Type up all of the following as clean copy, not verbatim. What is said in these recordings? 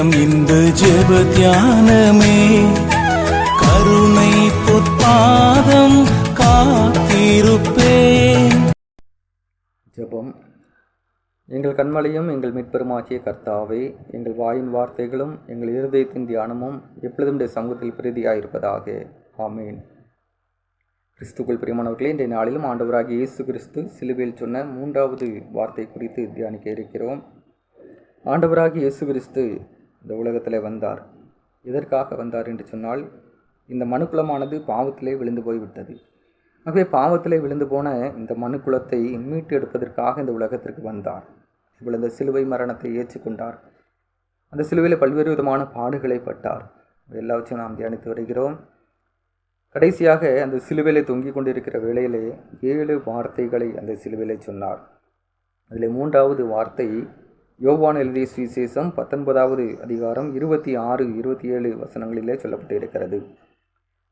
நேரம் இந்த ஜெப தியானமே கருணை பொற்பாதம் காத்திருப்பேன். ஜெபம். எங்கள் கண்மலையும் எங்கள் மீட்பெருமாகிய கர்த்தாவே, எங்கள் வாயின் வார்த்தைகளும் எங்கள் இருதயத்தின் தியானமும் எப்பொழுதும் சமூகத்தில் பிரீதியாயிருப்பதாக. ஆமேன். கிறிஸ்துக்குள் பிரியமானவர்களே, இன்றைய நாளிலும் ஆண்டவராகிய இயேசு கிறிஸ்து சிலுவையில் சொன்ன 3வது வார்த்தை குறித்து தியானிக்க இருக்கிறோம். ஆண்டவராகிய இயேசு கிறிஸ்து இந்த உலகத்தில் வந்தார். எதற்காக வந்தார் என்று சொன்னால், இந்த மனுக்குலமானது பாவத்திலே விழுந்து போய்விட்டது. ஆகவே பாவத்திலே விழுந்து போன இந்த மனுக்குலத்தை மீட்டு எடுப்பதற்காக இந்த உலகத்திற்கு வந்தார். இவ்வளவு இந்த சிலுவை மரணத்தை ஏற்றுக்கொண்டார். அந்த சிலுவையில் பல்வேறு விதமான பாடுகளை பட்டார். எல்லாவற்றையும் நாம் தியானித்து வருகிறோம். கடைசியாக அந்த சிலுவையிலே தொங்கிக் கொண்டிருக்கிற வேளையிலே 7 வார்த்தைகளை அந்த சிலுவையிலே சொன்னார். அதில் 3வது வார்த்தை யோவான் எழுதிய சுவிசேஷம் 19வது அதிகாரம் 26, 27 வசனங்களிலே சொல்லப்பட்டு இருக்கிறது.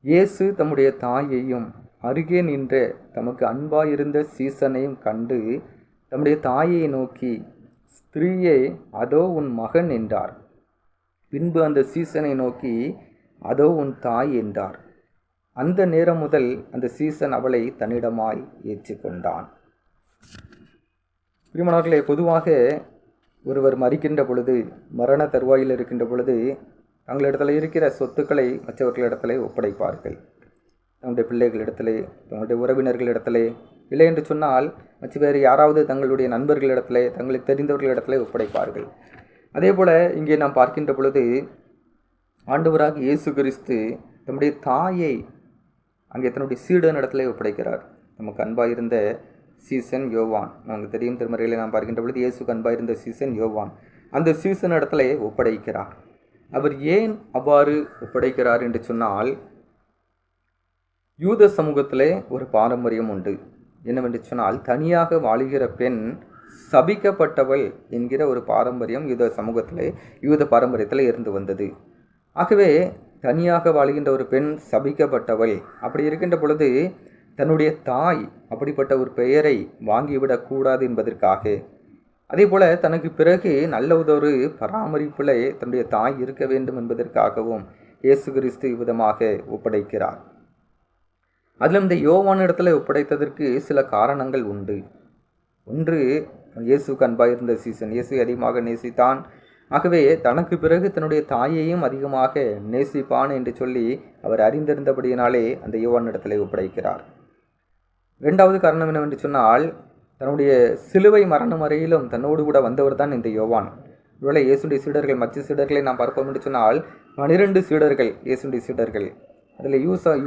இயேசு தம்முடைய தாயையும் அருகே நின்ற தமக்கு அன்பாயிருந்த சீசனையும் கண்டு தம்முடைய தாயை நோக்கி, ஸ்திரீயே, அதோ உன் மகன் என்றார். பின்பு அந்த சீசனை நோக்கி, அதோ உன் தாய் என்றார். அந்த நேரம் முதல் அந்த சீசன் அவளை தன்னிடமாய் ஏற்றுக்கொண்டான். பிரியமானவர்களே, பொதுவாக ஒருவர் மரிக்கின்ற பொழுது, மரண தருவாயில் இருக்கின்ற பொழுது, தங்களிடத்தில் இருக்கிற சொத்துக்களை மற்றவர்களிடத்திலே ஒப்படைப்பார்கள். தங்களுடைய பிள்ளைகளிடத்திலே, தங்களுடைய உறவினர்களிடத்திலே, இல்லை என்று சொன்னால் மற்ற வேறு யாராவது தங்களுடைய நண்பர்களிடத்திலே, தங்களுக்கு தெரிந்தவர்களிடத்திலே ஒப்படைப்பார்கள். அதே போல் இங்கே நாம் பார்க்கின்ற பொழுது ஆண்டவராக இயேசு கிறிஸ்து தம்முடைய தாயை அங்கே தன்னுடைய சீடனிடத்திலே ஒப்படைக்கிறார். நமக்கு அன்பாயிருந்த சீசன் யோவான், நமக்கு தெரியும், திருமறையிலே நாம் பார்க்கின்ற பொழுது இயேசுக்கு அன்பாயிருந்த சீசன் யோவான், அந்த சீசன் இடத்திலே ஒப்படைக்கிறார். அவர் ஏன் அவ்வாறு ஒப்படைக்கிறார் என்று சொன்னால், யூத சமூகத்திலே ஒரு பாரம்பரியம் உண்டு. என்னவென்று சொன்னால், தனியாக வாழுகிற பெண் சபிக்கப்பட்டவள் என்கிற ஒரு பாரம்பரியம் யூத சமூகத்திலே, யூத பாரம்பரியத்தில் இருந்து வந்தது. ஆகவே தனியாக வாழ்கின்ற ஒரு பெண் சபிக்கப்பட்டவள். அப்படி இருக்கின்ற பொழுது தன்னுடைய தாய் அப்படிப்பட்ட ஒரு பெயரை வாங்கிவிடக்கூடாது என்பதற்காக, அதே போல் தனக்கு பிறகு நல்ல ஒரு பராமரிப்பில் தன்னுடைய தாய் இருக்க வேண்டும் என்பதற்காகவும் இயேசு கிறிஸ்து விதமாக ஒப்படைக்கிறார். அதில் இந்த யோவான் இடத்துல ஒப்படைத்ததற்கு சில காரணங்கள் உண்டு. ஒன்று, இயேசுக்கு அன்பாயிருந்த சீசன், இயேசு அதிகமாக நேசித்தான். ஆகவே தனக்கு பிறகு தன்னுடைய தாயையும் அதிகமாக நேசிப்பான் என்று சொல்லி அவர் அறிந்திருந்தபடியினாலே அந்த யோவான் இடத்துல ஒப்படைக்கிறார். 2வது காரணம் என்னவென்று சொன்னால், தன்னுடைய சிலுவை மரணம் வரையிலும் தன்னோடு கூட வந்தவர் தான் இந்த யோவான். ஒருவேளை இயேசுடைய சீடர்கள், மற்ற சீடர்களை நாம் பார்ப்போம் என்று சொன்னால் 12 சீடர்கள் இயேசுடைய சீடர்கள். அதில்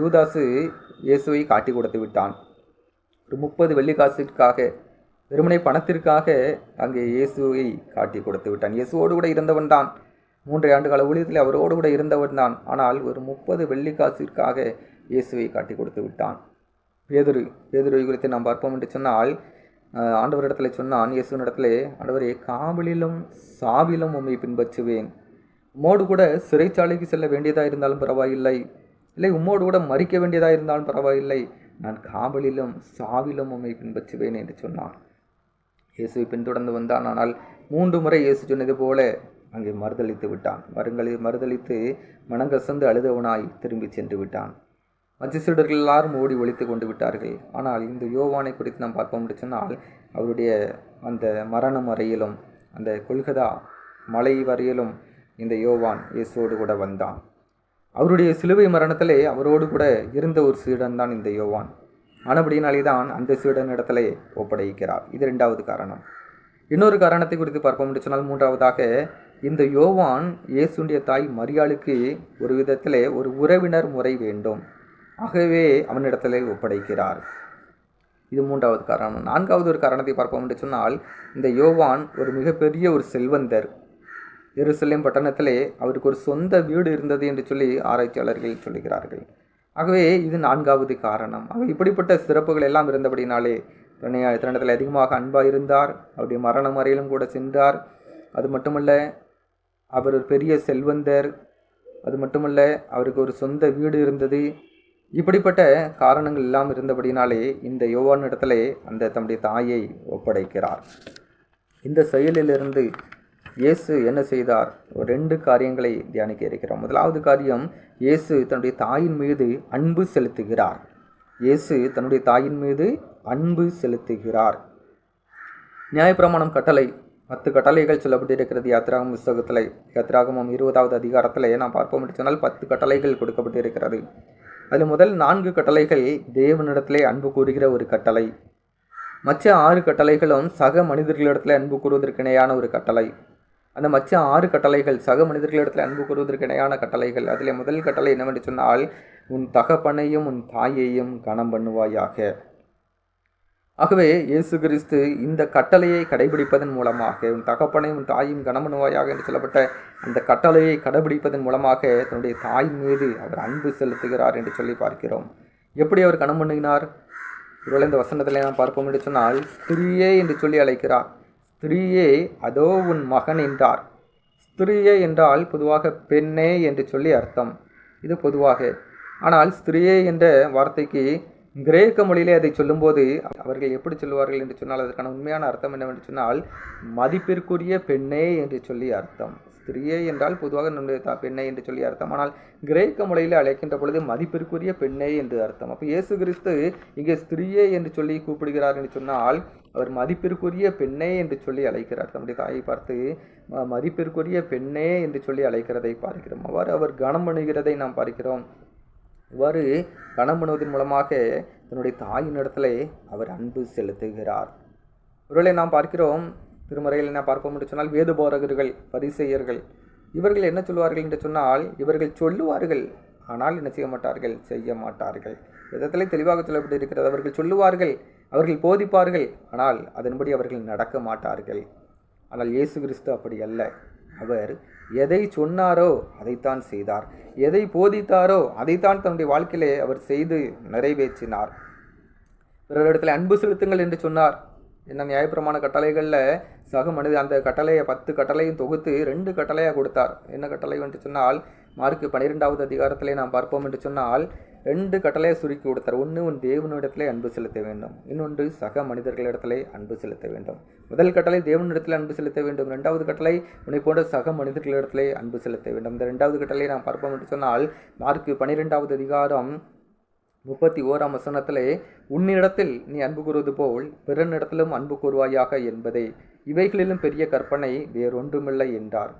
யூதாசு இயேசுவை காட்டி கொடுத்து விட்டான். ஒரு 30 வெள்ளிக்காசிற்காக, வெறுமனை பணத்திற்காக அங்கே இயேசுவை காட்டி கொடுத்து விட்டான். இயேசுவோடு கூட இருந்தவன் தான், 3 ஆண்டு கால ஊழியத்தில் அவரோடு கூட இருந்தவன் தான். ஆனால் ஒரு 30 வெள்ளிக்காசிற்காக இயேசுவை காட்டி கொடுத்து விட்டான். பேதுருவை குறித்து நாம் பார்ப்போம் என்று சொன்னால், ஆண்டவரிடத்தில் சொன்னான், இயேசுவினிடத்திலே, ஆண்டவரே, காவலிலும் சாவிலும் உம்மை பின்பற்றுவேன். உம்மோடு கூட சிறைச்சாலைக்கு செல்ல வேண்டியதாக இருந்தாலும் பரவாயில்லை, இல்லை உம்மோடு கூட மறிக்க வேண்டியதாக இருந்தாலும் பரவாயில்லை, நான் காவலிலும் சாவிலும் உம்மை பின்பற்றுவேன் என்று சொன்னான். இயேசுவை பின்தொடர்ந்து வந்தான். ஆனால் 3 முறை இயேசு சொன்னது போல அங்கே மறுதளித்து விட்டான். மறுதளித்து மனங்கசந்து அழுதவனாய் திரும்பி சென்று விட்டான். மற்ற சீடர்கள் எல்லாரும் ஓடி ஒழித்து கொண்டு விட்டார்கள். ஆனால் இந்த யோவானை குறித்து நாம் பார்ப்போம் என்று சொன்னால், அவருடைய அந்த மரணம் வரையிலும், அந்த கொல்கதா மலை வரையிலும் இந்த யோவான் இயேசுவோடு கூட வந்தான். அவருடைய சிலுவை மரணத்திலே அவரோடு கூட இருந்த ஒரு சீடன் தான் இந்த யோவான். ஆனபடினாலே தான் அந்த சீடன் இடத்திலே ஒப்படைக்கிறார். இது 2வது காரணம். இன்னொரு காரணத்தை குறித்து பார்ப்போம் என்று சொன்னால், 3வதாக இந்த யோவான் இயேசுடைய தாய் மரியாளுக்கு ஒரு விதத்திலே ஒரு உறவினர் முறை வேண்டும். ஆகவே அவனிடத்திலே ஒப்படைக்கிறார். இது 3வது காரணம். 4வது ஒரு காரணத்தை பார்ப்போம் என்று சொன்னால், இந்த யோவான் ஒரு மிகப்பெரிய ஒரு செல்வந்தர். எருசலேம் பட்டணத்திலே அவருக்கு ஒரு சொந்த வீடு இருந்தது என்று சொல்லி ஆராய்ச்சியாளர்கள் சொல்லுகிறார்கள். ஆகவே இது 4வது காரணம். ஆக இப்படிப்பட்ட சிறப்புகள் எல்லாம் இருந்தபடினாலே தன்னிடத்தில் அதிகமாக அன்பாக இருந்தார். அவருடைய மரணம் வரையிலும் கூட சென்றார். அது மட்டுமல்ல, அவர் ஒரு பெரிய செல்வந்தர். அது மட்டுமல்ல, அவருக்கு ஒரு சொந்த வீடு இருந்தது. இப்படிப்பட்ட காரணங்கள் எல்லாம் இருந்தபடினாலே இந்த யோவான் இடத்திலே அந்த தம்முடைய தாயை ஒப்படைக்கிறார். இந்த செயலிலிருந்து இயேசு என்ன செய்தார்? ஒரு 2 காரியங்களை தியானிக்க இருக்கிறோம். முதலாவது காரியம், இயேசு தன்னுடைய தாயின் மீது அன்பு செலுத்துகிறார். இயேசு தன்னுடைய தாயின் மீது அன்பு செலுத்துகிறார். நியாயப்பிரமாணம் கட்டளை 10 கட்டளைகள் சொல்லப்பட்டிருக்கிறது யாத்திராகமம் புஸ்தகத்தில். யாத்திராகமம் 20வது அதிகாரத்தில் நாம் பார்ப்போம் என்று சொன்னால் 10 கட்டளைகள் கொடுக்கப்பட்டிருக்கிறது. அதில் முதல் 4 கட்டளைகள் தேவனிடத்திலே அன்பு கூறுகிற ஒரு கட்டளை. மற்ற 6 கட்டளைகளும் சக மனிதர்களிடத்தில் அன்பு கூறுவதற்கு இணையான ஒரு கட்டளை. அந்த மற்ற 6 கட்டளைகள் சக மனிதர்களிடத்தில் அன்பு கூறுவதற்கு இணையான கட்டளைகள். அதில் முதல் கட்டளை என்னவென்று சொன்னால், உன் தகப்பனையும் உன் தாயையும் கனம் பண்ணுவாயாக. ஆகவே இயேசு கிறிஸ்து இந்த கட்டளையை கடைபிடிப்பதன் மூலமாக, உன் தகப்பனையும் உன் தாயையும் கனம் பண்ணுவாயாக என்று சொல்லப்பட்ட அந்த கட்டளையை கடைபிடிப்பதன் மூலமாக தன்னுடைய தாயின் மீது அவர் அன்பு செலுத்துகிறார் என்று சொல்லி பார்க்கிறோம். எப்படி அவர் கனம் பண்ணினார்? ஒருவேளை இந்த வசனத்தில் நாம் பார்ப்போம் என்று சொன்னால், ஸ்திரீயே என்று சொல்லி அழைக்கிறார். ஸ்திரீயே அதோ உன் மகன் என்றார். ஸ்திரீயே என்றால் பொதுவாக பெண்ணே என்று சொல்லி அர்த்தம். இது பொதுவாக. ஆனால் ஸ்திரீயே என்ற வார்த்தைக்கு கிரேக்க மொழியிலே அதை சொல்லும்போது அவர்கள் எப்படி சொல்லுவார்கள் என்று சொன்னால், அதற்கான உண்மையான அர்த்தம் என்னவென்று சொன்னால், மதிப்பிற்குரிய பெண்ணே என்று சொல்லி அர்த்தம். ஸ்திரீயே என்றால் பொதுவாக நம்முடைய பெண்ணை என்று சொல்லி அர்த்தம். ஆனால் கிரேக்க மொழியில் அழைக்கின்ற பொழுது மதிப்பிற்குரிய பெண்ணே என்று அர்த்தம். அப்போ இயேசு கிறிஸ்து இங்கே ஸ்திரீயே என்று சொல்லி கூப்பிடுகிறார் என்று சொன்னால், அவர் மதிப்பிற்குரிய பெண்ணே என்று சொல்லி அழைக்கிறார். தம்முடைய தாயை பார்த்து மதிப்பிற்குரிய பெண்ணே என்று சொல்லி அழைக்கிறதை பார்க்கிறோம். அவ்வாறு அவர் கனம் பண்ணுகிறதை நாம் பார்க்கிறோம். இவ்வாறு கனம் பண்ணுவதன் மூலமாக தன்னுடைய தாயின் இடத்துல அவர் அன்பு செலுத்துகிறார். ஒருவேளை நாம் பார்க்கிறோம், திருமறையில் என்ன பார்ப்போம் என்று சொன்னால், வேத போதகர்கள், பரிசேயர்கள் இவர்கள் என்ன சொல்வார்கள் என்று சொன்னால், இவர்கள் சொல்லுவார்கள் ஆனால் என்ன செய்ய மாட்டார்கள், செய்ய மாட்டார்கள். விதத்திலே தெளிவாக சொல்லப்பட்டிருக்கிறது. அவர்கள் சொல்லுவார்கள், அவர்கள் போதிப்பார்கள், ஆனால் அதன்படி அவர்கள் நடக்க மாட்டார்கள். ஆனால் இயேசு கிறிஸ்து அப்படி அல்ல. அவர் எதை சொன்னாரோ அதைத்தான் செய்தார். எதை போதித்தாரோ அதைத்தான் தன்னுடைய வாழ்க்கையிலே அவர் செய்து நிறைவேற்றினார். பிறரிடத்தில் அன்பு செலுத்துங்கள் என்று சொன்னார். என்ன நியாயப்பிரமாண கட்டளைகளில் சக மனித அந்த கட்டளையை 10 கட்டளையும் தொகுத்து 2 கட்டளையாக கொடுத்தார். என்ன கட்டளை என்று சொன்னால், மார்க்கு 12வது அதிகாரத்திலே நாம் பார்ப்போம் என்று சொன்னால் 2 கட்டளையை சுருக்கி கொடுத்தார். ஒன்று, உன் தேவனிடத்திலே அன்பு செலுத்த வேண்டும். இன்னொன்று, சக மனிதர்களிடத்திலே அன்பு செலுத்த வேண்டும். முதல் கட்டளை தேவனிடத்தில் அன்பு செலுத்த வேண்டும். 2வது கட்டளை உன்னை போன்ற சக மனிதர்களிடத்திலே அன்பு செலுத்த வேண்டும். இந்த 2வது கட்டளையை நாம் பார்ப்போம் என்று சொன்னால், மார்க்கு 12வது அதிகாரம் 31ஆம் வசனத்திலே, உன்னிடத்தில் நீ அன்பு கூறுவது போல் பிறனிடத்திலும் அன்பு கூறுவாயாக என்பதை, இவைகளிலும் பெரிய கற்பனை வேறொன்றுமில்லை என்றார்.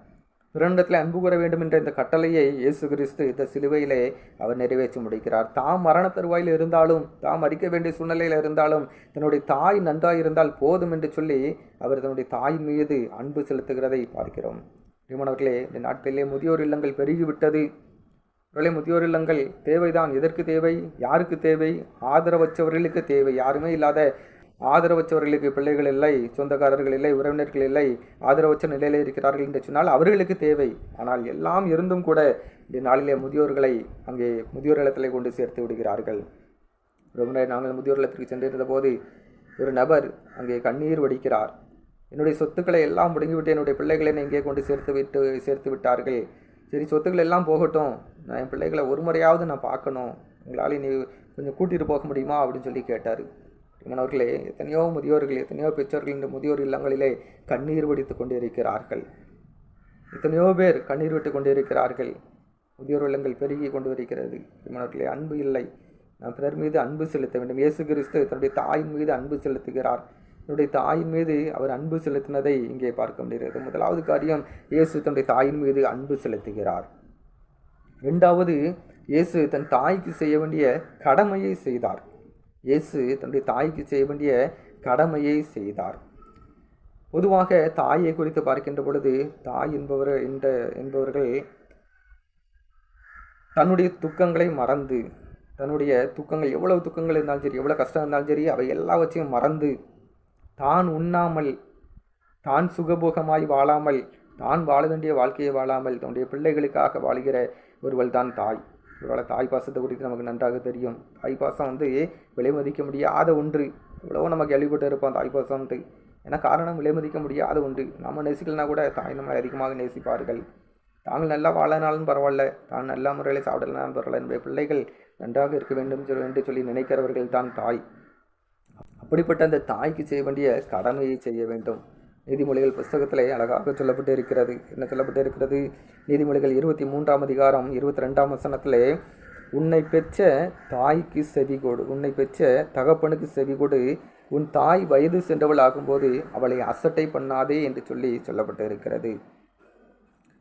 பிறனிடத்தில் அன்பு கூற வேண்டும் என்ற இந்த கட்டளையை இயேசு கிறிஸ்து இந்த சிலுவையிலே அவர் நிறைவேற்றி முடிக்கிறார். தாம் மரண தருவாயில் இருந்தாலும், தாம் மறிக்க வேண்டிய சூழ்நிலையில் இருந்தாலும், தன்னுடைய தாய் நன்றாக இருந்தால் போதும் என்று சொல்லி அவர் தன்னுடைய தாய் மீது அன்பு செலுத்துகிறதை பார்க்கிறோம். திருமணவர்களே, இந்த நாட்களிலே முதியோர் இல்லங்கள் பெருகிவிட்டது. முதியோர் இல்லங்கள் தேவைதான். எதற்கு தேவை? யாருக்கு தேவை? ஆதரவற்றவர்களுக்கு தேவை. யாருமே இல்லாத ஆதரவற்றவர்களுக்கு பிள்ளைகள் இல்லை, சொந்தக்காரர்கள் இல்லை, உறவினர்கள் இல்லை, ஆதரவற்ற நிலையில் இருக்கிறார்கள் என்று சொன்னால் அவர்களுக்கு தேவை. ஆனால் எல்லாம் இருந்தும் கூட இந்த நாளிலே முதியோர்களை அங்கே முதியோர் இல்லத்திலே கொண்டு சேர்த்து விடுகிறார்கள். ரொம்ப நாங்கள் முதியோர் இல்லத்திற்கு சென்றிருந்த போது ஒரு நபர் அங்கே கண்ணீர் வடிக்கிறார். என்னுடைய சொத்துக்களை எல்லாம் முடங்கிவிட்டு என்னுடைய பிள்ளைகளை இங்கே கொண்டு சேர்த்து விட்டார்கள். சரி, சொத்துக்கள் எல்லாம் போகட்டும், நான் என் பிள்ளைகளை ஒரு முறையாவது நான் பார்க்கணும், உங்களால் நீ கொஞ்சம் கூட்டிகிட்டு போக முடியுமா அப்படின்னு சொல்லி கேட்டார். மாணவர்களே, எத்தனையோ முதியோர்கள், எத்தனையோ பெற்றோர்கள் இந்த முதியோர் இல்லங்களிலே கண்ணீர் வடித்து கொண்டிருக்கிறார்கள். எத்தனையோ பேர் கண்ணீர் விட்டு கொண்டிருக்கிறார்கள். முதியோர் இல்லங்கள் பெருகி கொண்டு வருகிறது. மாணவர்களே, அன்பு இல்லை. நாம் பிறர் மீது அன்பு செலுத்த வேண்டும். இயேசு கிறிஸ்து தன்னுடைய தாயின் மீது அன்பு செலுத்துகிறார். தன்னுடைய தாயின் மீது அவர் அன்பு செலுத்தினதை இங்கே பார்க்க முடிகிறது. முதலாவது காரியம், இயேசு தன்னுடைய தாயின் மீது அன்பு செலுத்துகிறார். 2வது, இயேசு தன் தாய்க்கு செய்ய வேண்டிய கடமையை செய்தார். இயேசு தன்னுடைய தாய்க்கு செய்ய வேண்டிய கடமையை செய்தார். பொதுவாக தாயை குறித்து பார்க்கின்ற பொழுது, தாய் என்பவர்கள் தன்னுடைய துக்கங்களை மறந்து, தன்னுடைய துக்கங்கள் எவ்வளவு துக்கங்கள் இருந்தாலும் சரி, எவ்வளவு கஷ்டம் இருந்தாலும் சரி, அவை எல்லாவற்றையும் மறந்து, தான் உண்ணாமல், தான் சுகபோகமாய் வாழாமல், தான் வாழ வேண்டிய வாழ்க்கையை வாழாமல் தன்னுடைய பிள்ளைகளுக்காக வாழ்கிற ஒருவள் தான் தாய். ஒருவேளை தாய் பாசத்தை குறித்து நமக்கு நன்றாக தெரியும். தாய் பாசம் விலை மதிக்க முடியாத ஒன்று. எவ்வளவோ நம்ம கேள்விப்பட்டு இருப்போம் தாய் பாசம்ட்டு. ஏன்னா காரணம் விலை மதிக்க முடியாத ஒன்று. நம்ம நேசிக்கலனா கூட தாய் நம்மளை அதிகமாக நேசிப்பார்கள். தாங்கள் நல்லா வாழனாலும் பரவாயில்ல, தான் நல்ல முறையில் சாப்பிடலனாலும் பரவாயில்ல, என்னுடைய பிள்ளைகள் நன்றாக இருக்க வேண்டும் என்று சொல்லி நினைக்கிறவர்கள் தான் தாய். அப்படிப்பட்ட அந்த தாய்க்கு செய்ய வேண்டிய கடமையை செய்ய வேண்டும். நீதிமொழிகள் புஸ்தகத்திலே அழகாக சொல்லப்பட்டு இருக்கிறது. என்ன சொல்லப்பட்டு இருக்கிறது? நீதிமொழிகள் 23ஆம் அதிகாரம் 22ஆம் வசனத்திலே, உன்னை பெற்ற தாய்க்கு செவி கொடு, உன்னை பெற்ற தகப்பனுக்கு செவி கொடு, உன் தாய் வயது சென்றவள் ஆகும்போது அவளை அசட்டை பண்ணாதே என்று சொல்லப்பட்டு இருக்கிறது.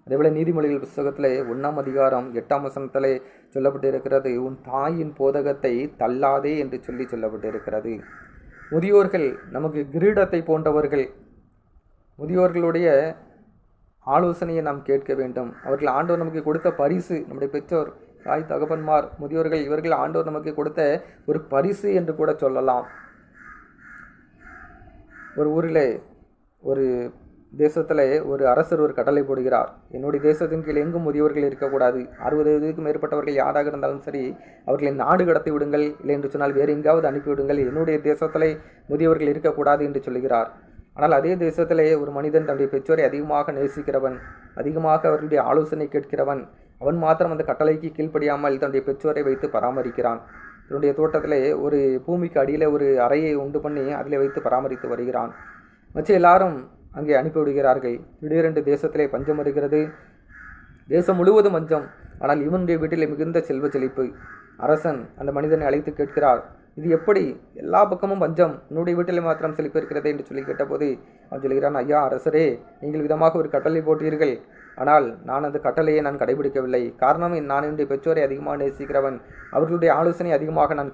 அதேபோல நீதிமொழிகள் புஸ்தகத்திலே 1ஆம் அதிகாரம் 8ஆம் வசனத்திலே சொல்லப்பட்டு இருக்கிறது, உன் தாயின் போதகத்தை தள்ளாதே என்று சொல்லப்பட்டு இருக்கிறது. முதியோர்கள் நமக்கு கிரீடத்தை போன்றவர்கள். முதியோர்களுடைய ஆலோசனையை நாம் கேட்க வேண்டும். அவர்கள் ஆண்டவர் நமக்கு கொடுத்த பரிசு. நம்முடைய பெற்றோர், தாய் தகப்பன்மார், முதியோர்கள், இவர்கள் ஆண்டவர் நமக்கு கொடுத்த ஒரு பரிசு என்று கூட சொல்லலாம். ஒரு ஊரில், ஒரு தேசத்தில் ஒரு அரசர் ஒரு கட்டளை போடுகிறார். என்னுடைய தேசத்தின் கீழ் எங்கும் முதியோர்கள் இருக்கக்கூடாது. 60 வயதுக்கு மேற்பட்டவர்கள் யாராக இருந்தாலும் சரி, அவர்களை நாடு கடத்தி விடுங்கள், இல்லை என்று சொன்னால் வேறு எங்காவது அனுப்பிவிடுங்கள். என்னுடைய தேசத்தில் முதியோர்கள் இருக்கக்கூடாது என்று சொல்லுகிறார். ஆனால் அதே தேசத்திலே ஒரு மனிதன் தன்னுடைய பெற்றோரை அதிகமாக நேசிக்கிறவன், அதிகமாக அவர்களுடைய ஆலோசனை கேட்கிறவன், அவன் மாத்திரம் அந்த கட்டளைக்கு கீழ்ப்படியாமல் தன்னுடைய பெற்றோரை வைத்து பராமரிக்கிறான். தன்னுடைய தோட்டத்திலே ஒரு பூமிக்கு அடியில் ஒரு அறையை உண்டு பண்ணி அதில் வைத்து பராமரித்து வருகிறான். மற்ற எல்லாரும் அங்கே அனுப்பிவிடுகிறார்கள். திடீரென்று தேசத்திலே பஞ்சம் வருகிறது. தேசம் முழுவதும் பஞ்சம். ஆனால் இவனுடைய வீட்டிலே மிகுந்த செல்வ செழிப்பு. அரசன் அந்த மனிதனை அழைத்து கேட்கிறார், இது எப்படி? எல்லா பக்கமும் பஞ்சம், என்னுடைய வீட்டில் மாத்திரம் செழிப்பு இருக்கிறது என்று சொல்லி கேட்டபோது அவன் சொல்கிறான், ஐயா அரசரே, நீங்கள் விதமாக ஒரு கட்டளை போட்டீர்கள். ஆனால் நான் அந்த கட்டளையை நான் கடைபிடிக்கவில்லை. காரணம், நான் என்னுடைய பெற்றோரை அதிகமாக நேசிக்கிறவன், அவர்களுடைய ஆலோசனை அதிகமாக நான்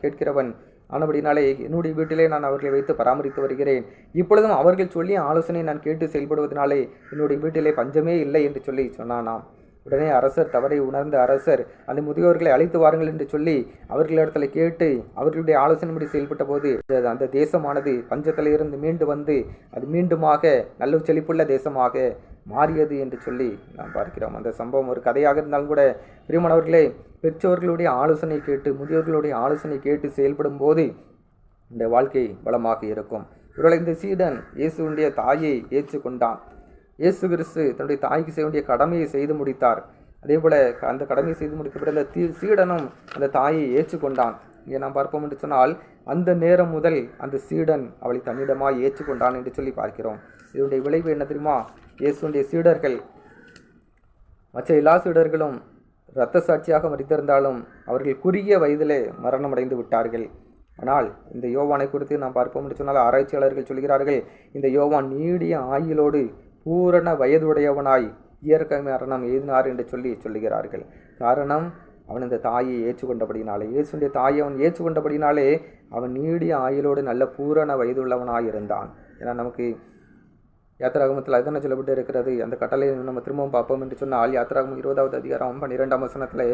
கேட்கிறவன். ஆனபடினாலே என்னுடைய வீட்டிலே நான் அவர்களை வைத்து பராமரித்து வருகிறேன். இப்பொழுதும் அவர்கள் சொல்லி ஆலோசனை நான் கேட்டு செயல்படுவதனாலே என்னுடைய வீட்டிலே பஞ்சமே இல்லை என்று சொன்னானாம். உடனே அரசர், தவறை உணர்ந்த அரசர், அந்த முதியோர்களை அழைத்து வாருங்கள் என்று சொல்லி அவர்களிடத்தில் கேட்டு அவர்களுடைய ஆலோசனைப்படி செயல்பட்ட போது அந்த தேசமானது பஞ்சத்திலிருந்து மீண்டு வந்து அது மீண்டுமாக நல்ல செழிப்புள்ள தேசமாக மாறியது என்று சொல்லி நாம் பார்க்கிறோம். அந்த சம்பவம் ஒரு கதையாக இருந்தாலும் கூட பிரியமானவர்களே, பெற்றோர்களுடைய ஆலோசனை கேட்டு, முதியோர்களுடைய ஆலோசனை கேட்டு செயல்படும் போது இந்த வாழ்க்கை பலமாக இருக்கும். இவர்களை இந்த சீடன் இயேசுடைய தாயை ஏற்றுக்கொண்டான். இயேசு கிறிஸ்து தன்னுடைய தாய்க்கு செய்ய வேண்டிய கடமையை செய்து முடித்தார். அதே போல அந்த கடமையை செய்து முடிக்கப்பட்ட அந்த சீடனும் அந்த தாயை ஏற்றுக்கொண்டான். இங்கே நாம் பார்ப்போம் என்று சொன்னால், அந்த நேரம் முதல் அந்த சீடன் அவளை தன்னிடமாய் ஏற்றுக்கொண்டான் என்று சொல்லி பார்க்கிறோம். இதனுடைய விளைவு என்ன தெரியுமா? இயேசுடைய சீடர்கள், மற்ற எல்லா சீடர்களும் இரத்த சாட்சியாக மரித்திருந்தாலும் அவர்கள் குறுகிய வயதிலே மரணம் அடைந்து விட்டார்கள். ஆனால் இந்த யோவானை குறித்து நாம் பார்ப்போம் என்று சொன்னால், ஆராய்ச்சியாளர்கள் சொல்கிறார்கள், இந்த யோவான் நீடிய ஆயுளோடு பூரண வயதுடையவனாய் இயற்கை மரணம் எய்தினார் என்று சொல்லுகிறார்கள். காரணம், அவன் இந்த தாயை ஏற்றுக்கொண்டபடினாலே, இயேசுடைய தாயை அவன் ஏற்றுக்கொண்டபடினாலே அவன் நீடிய ஆயுளோடு நல்ல பூரண வயதுள்ளவனாய் இருந்தான். ஏன்னா நமக்கு யாத்திராகமத்தில் அதுதானே சொல்லப்பட்டு இருக்கிறது. அந்த கட்டளை நம்ம திரும்பவும் பார்ப்போம் என்று சொன்னால், யாத்திராகமம் 20ஆவது அதிகாரம் 12ஆம் வசனத்திலே,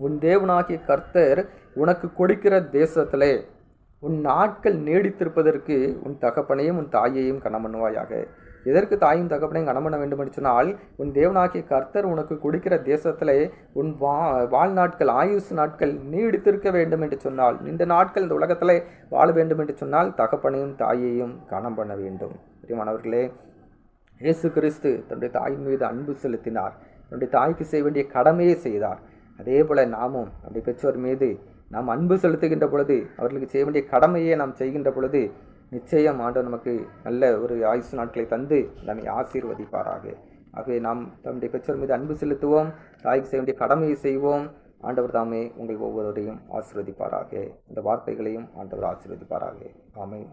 உன் தேவனாகிய கர்த்தர் உனக்கு கொடுக்கிற தேசத்திலே உன் நாட்கள் நீடித்திருப்பதற்கு உன் தகப்பனையும் உன் தாயையும் கனம் பண்ணுவாயாக. எதற்கு தாயும் தகப்பனையும் கனம் பண்ண வேண்டும் என்று சொன்னால், உன் தேவனாகிய கர்த்தர் உனக்கு கொடுக்கிற தேசத்திலே உன் வாழ்நாட்கள், ஆயுசு நாட்கள் நீடித்திருக்க வேண்டும் என்று சொன்னால், நீண்ட நாட்கள் இந்த உலகத்திலே வாழ வேண்டும் என்று சொன்னால் தகப்பனையும் தாயையும் கனம் பண்ண வேண்டும். பிரியமானவர்களே, இயேசு கிறிஸ்து தன்னுடைய தாயின் மீது அன்பு செலுத்தினார். தன்னுடைய தாய்க்கு செய்ய வேண்டிய கடமையை செய்தார். அதே போல நாமும் நம்முடைய பெற்றோர் மீது நாம் அன்பு செலுத்துகின்ற பொழுது, அவர்களுக்கு செய்ய வேண்டிய கடமையை நாம் செய்கின்ற பொழுது, நிச்சயம் ஆண்டவர் நமக்கு நல்ல ஒரு ஆயுசு நாட்களை தந்து நம்மை ஆசீர்வதிப்பாராக. ஆகவே நாம் நம்முடைய பெற்றோர் மீது அன்பு செலுத்துவோம், தாய்க்கு செய்ய வேண்டிய கடமையை செய்வோம். ஆண்டவர் தாமே உங்கள் ஒவ்வொருவரையும் ஆசீர்வதிப்பாராக. இந்த வார்த்தைகளையும் ஆண்டவர் ஆசீர்வதிப்பாராக. ஆமென்.